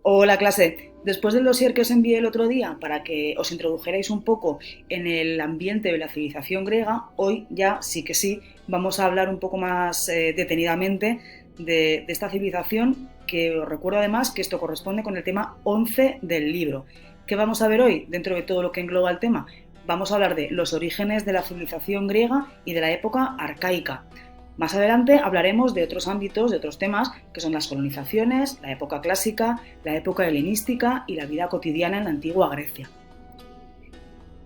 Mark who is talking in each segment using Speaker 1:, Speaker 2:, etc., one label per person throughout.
Speaker 1: Hola clase, después del dossier que os envié el otro día para que os introdujerais un poco en el ambiente de la civilización griega, hoy ya sí que sí vamos a hablar un poco más detenidamente de esta civilización, que os recuerdo además que esto corresponde con el tema 11 del libro. ¿Qué vamos a ver hoy dentro de todo lo que engloba el tema? Vamos a hablar de los orígenes de la civilización griega y de la época arcaica. Más adelante hablaremos de otros ámbitos, de otros temas, que son las colonizaciones, la época clásica, la época helenística y la vida cotidiana en la antigua Grecia.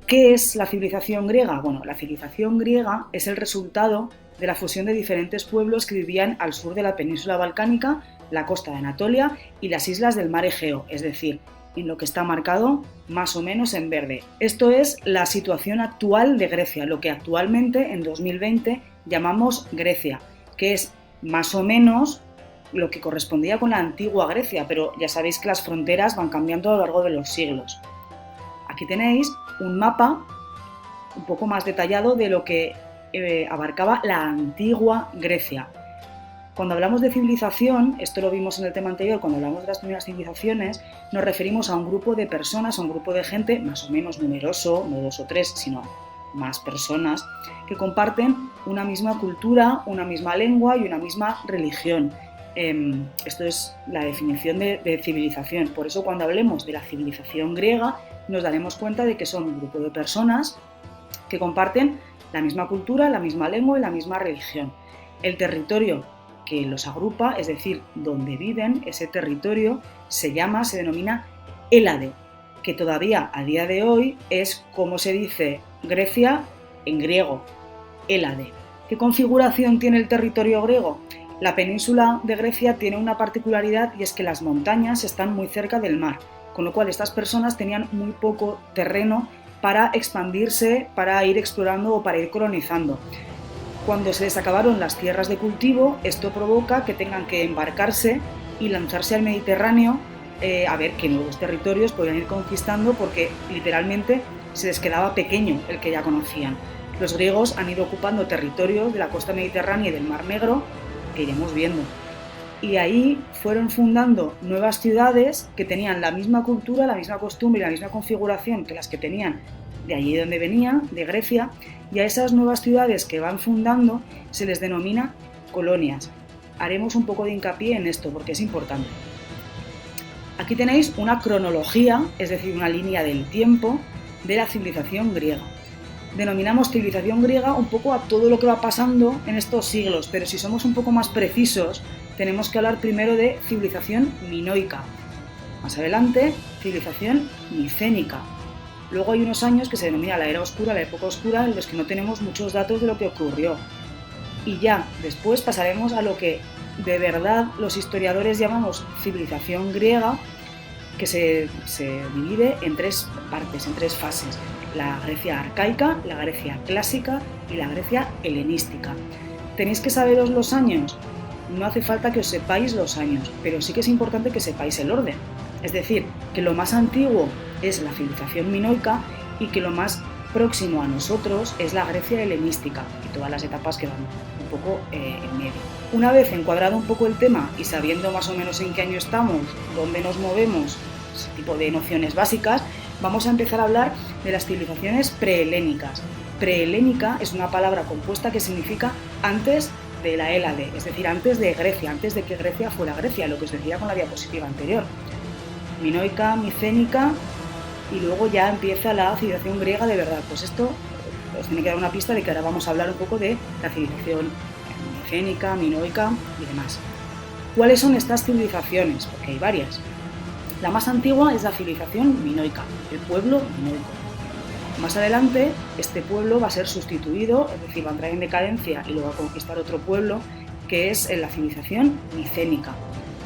Speaker 1: ¿Qué es la civilización griega? Bueno, la civilización griega es el resultado de la fusión de diferentes pueblos que vivían al sur de la península balcánica, la costa de Anatolia y las islas del mar Egeo, es decir, en lo que está marcado más o menos en verde. Esto es la situación actual de Grecia, lo que actualmente en 2020 llamamos Grecia, que es más o menos lo que correspondía con la antigua Grecia, pero ya sabéis que las fronteras van cambiando a lo largo de los siglos. Aquí tenéis un mapa un poco más detallado de lo que abarcaba la antigua Grecia. Cuando hablamos de civilización, esto lo vimos en el tema anterior, cuando hablamos de las primeras civilizaciones, nos referimos a un grupo de personas, a un grupo de gente más o menos numeroso, no dos o tres, sino más personas, que comparten una misma cultura, una misma lengua y una misma religión. Esto es la definición de civilización. Por eso cuando hablemos de la civilización griega, nos daremos cuenta de que son un grupo de personas que comparten la misma cultura, la misma lengua y la misma religión. El territorio que los agrupa, es decir, donde viven, ese territorio se denomina Hélade, que todavía a día de hoy es como se dice Grecia en griego, Hélade. ¿Qué configuración tiene el territorio griego? La península de Grecia tiene una particularidad y es que las montañas están muy cerca del mar, con lo cual estas personas tenían muy poco terreno para expandirse, para ir explorando o para ir colonizando. Cuando se les acabaron las tierras de cultivo, esto provoca que tengan que embarcarse y lanzarse al Mediterráneo a ver qué nuevos territorios podían ir conquistando, porque literalmente se les quedaba pequeño el que ya conocían. Los griegos han ido ocupando territorios de la costa mediterránea y del Mar Negro, que iremos viendo. Y ahí fueron fundando nuevas ciudades que tenían la misma cultura, la misma costumbre y la misma configuración que las que tenían de allí donde venían, de Grecia, y a esas nuevas ciudades que van fundando se les denomina colonias. Haremos un poco de hincapié en esto porque es importante. Aquí tenéis una cronología, es decir, una línea del tiempo de la civilización griega. Denominamos civilización griega un poco a todo lo que va pasando en estos siglos, pero si somos un poco más precisos, tenemos que hablar primero de civilización minoica. Más adelante, civilización micénica. Luego hay unos años que se denomina la era oscura, la época oscura, en los que no tenemos muchos datos de lo que ocurrió. Y ya después pasaremos a lo que de verdad los historiadores llamamos civilización griega, que se divide en tres partes, en tres fases: la Grecia arcaica, la Grecia clásica y la Grecia helenística. ¿Tenéis que saberos los años? No hace falta que os sepáis los años, pero sí que es importante que sepáis el orden. Es decir, que lo más antiguo es la civilización minoica y que lo más próximo a nosotros es la Grecia helenística y todas las etapas que van un poco en medio. Una vez encuadrado un poco el tema y sabiendo más o menos en qué año estamos, dónde nos movemos, ese tipo de nociones básicas, vamos a empezar a hablar de las civilizaciones prehelénicas. Prehelénica es una palabra compuesta que significa antes de la Hélade, es decir, antes de Grecia, antes de que Grecia fuera Grecia, lo que os decía con la diapositiva anterior. Minoica, micénica y luego ya empieza la civilización griega de verdad. Pues esto os tiene que dar una pista de que ahora vamos a hablar un poco de la civilización micénica, minoica y demás. ¿Cuáles son estas civilizaciones? Porque hay varias. La más antigua es la civilización minoica, el pueblo minoico. Más adelante, este pueblo va a ser sustituido, es decir, va a entrar en decadencia y luego va a conquistar otro pueblo, que es la civilización micénica.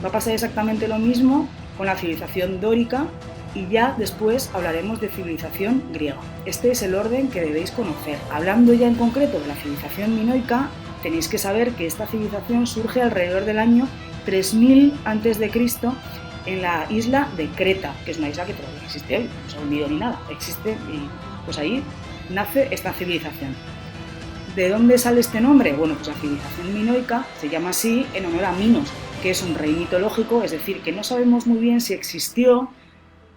Speaker 1: Va a pasar exactamente lo mismo con la civilización dórica y ya después hablaremos de civilización griega. Este es el orden que debéis conocer. Hablando ya en concreto de la civilización minoica, tenéis que saber que esta civilización surge alrededor del año 3000 a.C. en la isla de Creta, que es una isla que todavía existe hoy, no se ha hundido ni nada, existe y pues ahí nace esta civilización. ¿De dónde sale este nombre? Bueno, pues la civilización minoica se llama así en honor a Minos, que es un rey mitológico, es decir, que no sabemos muy bien si existió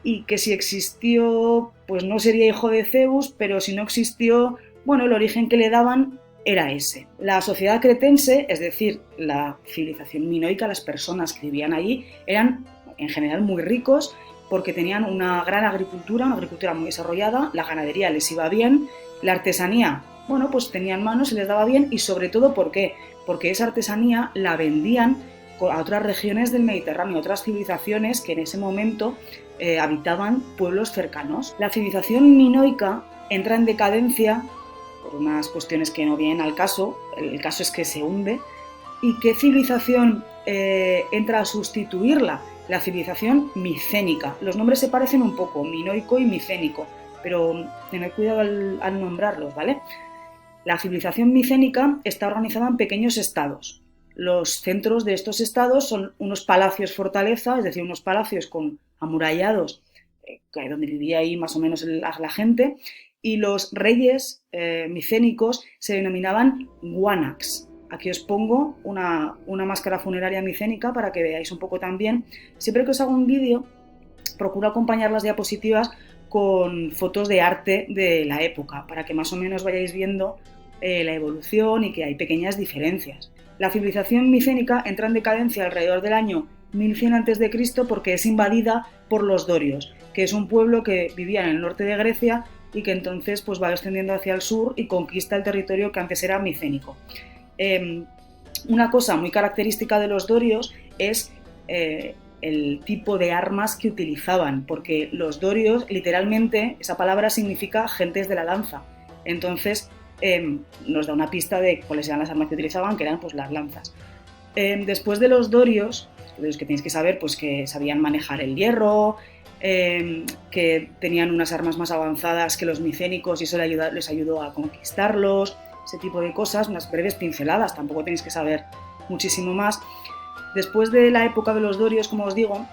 Speaker 1: y que si existió, pues no sería hijo de Zeus, pero si no existió, bueno, el origen que le daban era ese. La sociedad cretense, es decir, la civilización minoica, las personas que vivían allí, eran en general muy ricos porque tenían una gran agricultura, una agricultura muy desarrollada, la ganadería les iba bien, la artesanía, bueno, pues tenían manos, se les daba bien y sobre todo, ¿por qué? Porque esa artesanía la vendían a otras regiones del Mediterráneo, otras civilizaciones que en ese momento habitaban pueblos cercanos. La civilización minoica entra en decadencia por unas cuestiones que no vienen al caso, el caso es que se hunde. ¿Y qué civilización entra a sustituirla? La civilización micénica. Los nombres se parecen un poco, minoico y micénico, pero tened cuidado al nombrarlos, ¿vale? La civilización micénica está organizada en pequeños estados. Los centros de estos estados son unos palacios fortaleza, es decir, unos palacios con amurallados, donde vivía ahí más o menos la gente, y los reyes micénicos se denominaban guanax. Aquí os pongo una máscara funeraria micénica para que veáis un poco también. Siempre que os hago un vídeo, procuro acompañar las diapositivas con fotos de arte de la época, para que más o menos vayáis viendo la evolución y que hay pequeñas diferencias. La civilización micénica entra en decadencia alrededor del año 1100 a.C. porque es invadida por los dorios, que es un pueblo que vivía en el norte de Grecia y que entonces pues, va descendiendo hacia el sur y conquista el territorio que antes era micénico. Una cosa muy característica de los dorios es el tipo de armas que utilizaban, porque los dorios, literalmente, esa palabra significa gentes de la lanza. Entonces, nos da una pista de cuáles eran las armas que utilizaban, que eran pues, las lanzas. Después de los dorios, de los que tenéis que saber pues, que sabían manejar el hierro, que tenían unas armas más avanzadas que los micénicos y eso les ayudó a conquistarlos, ese tipo de cosas, unas breves pinceladas, tampoco tenéis que saber muchísimo más. Después de la época de los dorios, como os digo,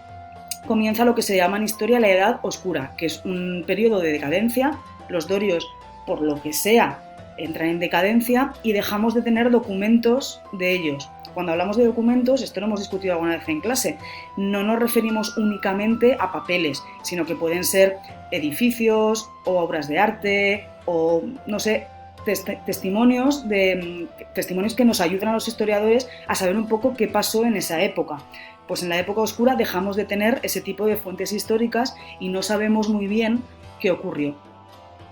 Speaker 1: comienza lo que se llama en historia la Edad Oscura, que es un periodo de decadencia. Los dorios, por lo que sea, entran en decadencia y dejamos de tener documentos de ellos. Cuando hablamos de documentos, esto lo hemos discutido alguna vez en clase, no nos referimos únicamente a papeles, sino que pueden ser edificios o obras de arte o, no sé, testimonios que nos ayudan a los historiadores a saber un poco qué pasó en esa época. Pues en la época oscura dejamos de tener ese tipo de fuentes históricas y no sabemos muy bien qué ocurrió.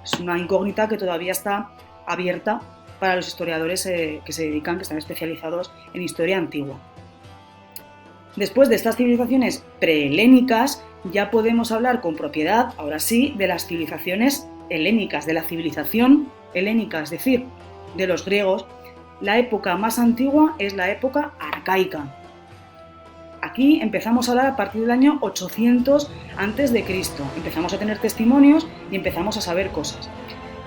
Speaker 1: Es una incógnita que todavía está abierta para los historiadores que están especializados en historia antigua. Después de estas civilizaciones prehelénicas, ya podemos hablar con propiedad, ahora sí, de las civilizaciones helénicas, de la civilización helénica, es decir, de los griegos. La época más antigua es la época arcaica. Aquí empezamos a hablar a partir del año 800 a.C. Empezamos a tener testimonios y empezamos a saber cosas.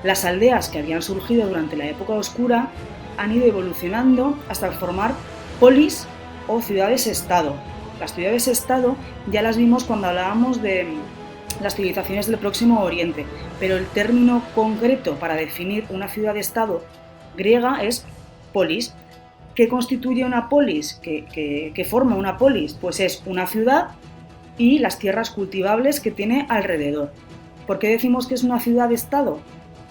Speaker 1: Las aldeas que habían surgido durante la época oscura han ido evolucionando hasta formar polis o ciudades-estado. Las ciudades-estado ya las vimos cuando hablábamos de las civilizaciones del Próximo Oriente, pero el término concreto para definir una ciudad-estado griega es polis. ¿Qué constituye una polis? ¿Qué forma una polis? Pues es una ciudad y las tierras cultivables que tiene alrededor. ¿Por qué decimos que es una ciudad-estado?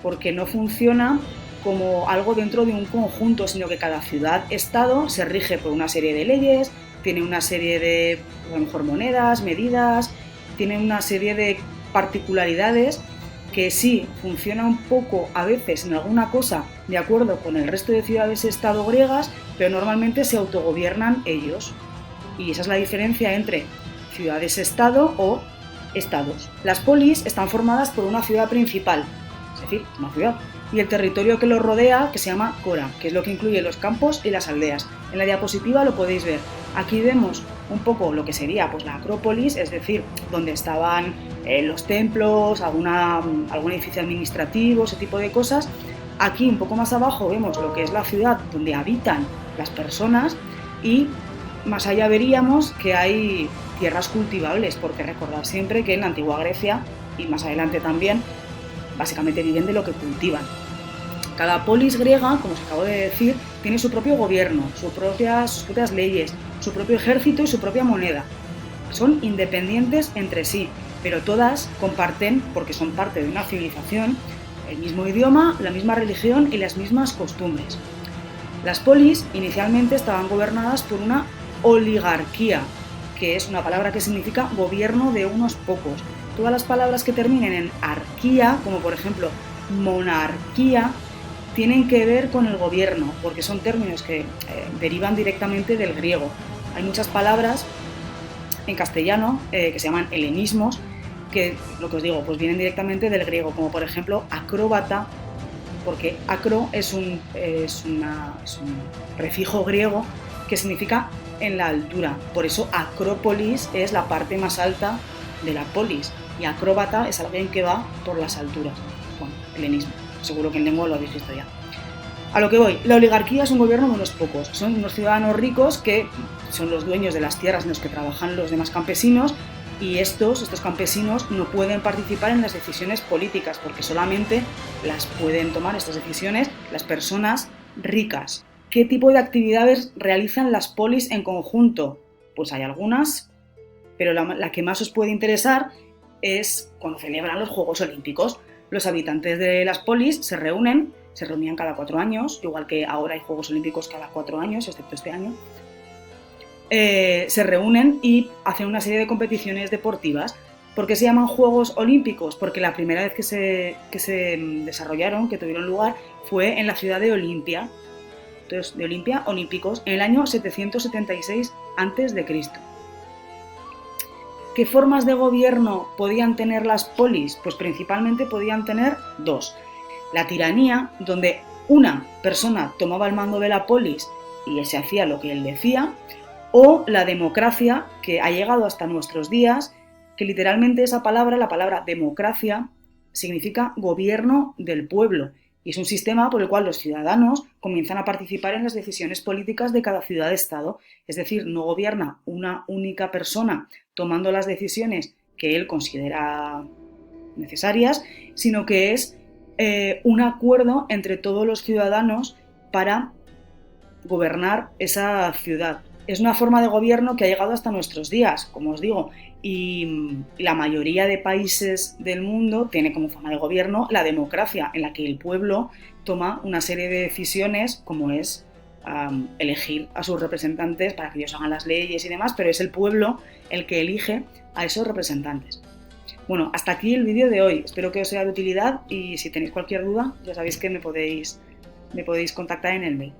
Speaker 1: Porque no funciona como algo dentro de un conjunto, sino que cada ciudad-estado se rige por una serie de leyes, tiene una serie de, a lo mejor, monedas, medidas, tiene una serie de particularidades que sí funciona un poco a veces en alguna cosa de acuerdo con el resto de ciudades-estado griegas, pero normalmente se autogobiernan ellos. Y esa es la diferencia entre ciudades-estado o estados. Las polis están formadas por una ciudad principal, es decir, una ciudad, y el territorio que lo rodea, que se llama Cora, que es lo que incluye los campos y las aldeas. En la diapositiva lo podéis ver. Aquí vemos un poco lo que sería pues, la Acrópolis, es decir, donde estaban los templos, algún edificio administrativo, ese tipo de cosas. Aquí, un poco más abajo, vemos lo que es la ciudad donde habitan las personas y más allá veríamos que hay tierras cultivables, porque recordad siempre que en la antigua Grecia, y más adelante también, básicamente viven de lo que cultivan. Cada polis griega, como os acabo de decir, tiene su propio gobierno, sus propias leyes, su propio ejército y su propia moneda. Son independientes entre sí, pero todas comparten, porque son parte de una civilización, el mismo idioma, la misma religión y las mismas costumbres. Las polis inicialmente estaban gobernadas por una oligarquía, que es una palabra que significa gobierno de unos pocos. Todas las palabras que terminen en arquía, como por ejemplo monarquía, tienen que ver con el gobierno, porque son términos que derivan directamente del griego. Hay muchas palabras en castellano que se llaman helenismos, que, lo que os digo, pues vienen directamente del griego, como por ejemplo acróbata, porque acro es un prefijo griego que significa en la altura. Por eso Acrópolis es la parte más alta de la polis y acróbata es alguien que va por las alturas. Bueno, helenismo. Seguro que en lengua lo habéis visto ya. A lo que voy, la oligarquía es un gobierno de unos pocos. Son unos ciudadanos ricos que son los dueños de las tierras en las que trabajan los demás campesinos y estos campesinos no pueden participar en las decisiones políticas porque solamente las pueden tomar estas decisiones las personas ricas. ¿Qué tipo de actividades realizan las polis en conjunto? Pues hay algunas, pero la que más os puede interesar es cuando celebran los Juegos Olímpicos. Los habitantes de las polis se reunían cada 4 años, igual que ahora hay Juegos Olímpicos cada 4 años, excepto este año. Se reúnen y hacen una serie de competiciones deportivas. ¿Por qué se llaman Juegos Olímpicos? Porque la primera vez que se desarrollaron, que tuvieron lugar, fue en la ciudad de Olimpia. Entonces, de Olimpia, olímpicos, en el año 776 a.C. ¿Qué formas de gobierno podían tener las polis? Pues principalmente podían tener dos. La tiranía, donde una persona tomaba el mando de la polis y se hacía lo que él decía, o la democracia, que ha llegado hasta nuestros días, que literalmente esa palabra, la palabra democracia, significa gobierno del pueblo. Y es un sistema por el cual los ciudadanos comienzan a participar en las decisiones políticas de cada ciudad-estado. Es decir, no gobierna una única persona tomando las decisiones que él considera necesarias, sino que es un acuerdo entre todos los ciudadanos para gobernar esa ciudad. Es una forma de gobierno que ha llegado hasta nuestros días, como os digo, y la mayoría de países del mundo tiene como forma de gobierno la democracia, en la que el pueblo toma una serie de decisiones, como es elegir a sus representantes para que ellos hagan las leyes y demás, pero es el pueblo el que elige a esos representantes. Bueno, hasta aquí el vídeo de hoy. Espero que os sea de utilidad y si tenéis cualquier duda, ya sabéis que me podéis contactar en el mail.